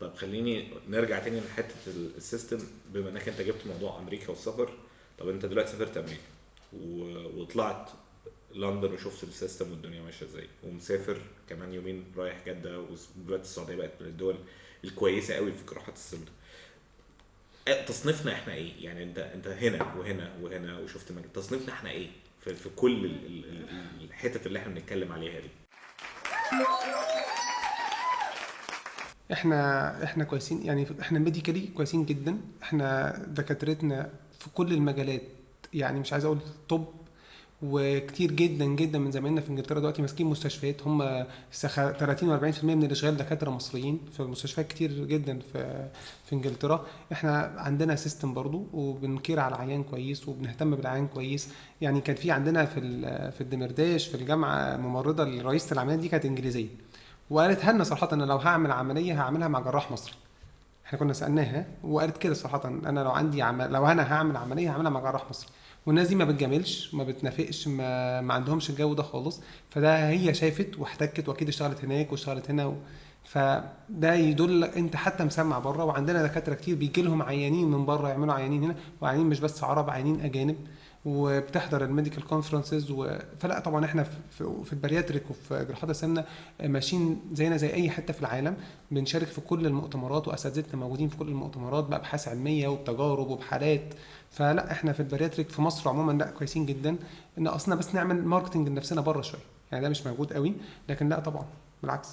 طب خليني نرجع تاني لحته السيستم، بما انك انت جبت موضوع امريكا والسفر. طب انت دلوقتي سافرت امريكا وطلعت لندن وشفت السيستم والدنيا ماشيه ازاي، ومسافر كمان يومين رايح جده، ودلوقتي السعوديه بقت من الدول الكويسه قوي في جراحات السمنه. تصنيفنا احنا ايه؟ يعني انت هنا وهنا وهنا وشفت تصنيفنا احنا ايه في كل الحتت اللي احنا بنتكلم عليها دي؟ احنا كويسين، يعني احنا ميديكالي كويسين جدا. احنا دكاترتنا في كل المجالات، يعني مش عايز اقول طب، وكتير جدا جدا من زمايلنا في انجلترا دلوقتي ماسكين مستشفيات. هم 30 و40% من الاشغال دكاتره مصريين في مستشفيات كتير جدا في انجلترا. احنا عندنا سيستم برضو، وبنكير على العيان كويس، وبنهتم بالعيان كويس. يعني كان في عندنا في الدمرداش في الجامعه ممرضه رئيسه العمليات دي كانت انجليزيه، وقالت لنا صراحه ان لو هعمل عمليه هعملها مع جراح مصري. احنا كنا سالناها وقالت كده صراحه، انا لو عندي لو انا هعمل عمليه هعملها مع جراح مصري. والناس دي ما بتجاملش، ما بتنافقش، ما عندهمش الجو ده خالص. فده هي شافت واحتكت، واكيد اشتغلت هناك واشتغلت هنا فده يدل انت حتى مسمع بره. وعندنا دكاتره كتير بيجي لهم عيانين من بره يعملوا عيانين هنا، وعيانين مش بس عرب، عيانين اجانب، وبتحضر الميديكال كونفرنسز فلا طبعا احنا في البارياتريك وفي جراحات السمنه ماشيين زينا زي اي حته في العالم. بنشارك في كل المؤتمرات، واساتذتنا موجودين في كل المؤتمرات بابحاث علميه وبتجارب وبحالات. فلا احنا في البارياتريك في مصر عموما لا كويسين جدا. ان اصلا بس نعمل ماركتنج لنفسنا بره شويه، يعني ده مش موجود قوي، لكن لا طبعا بالعكس.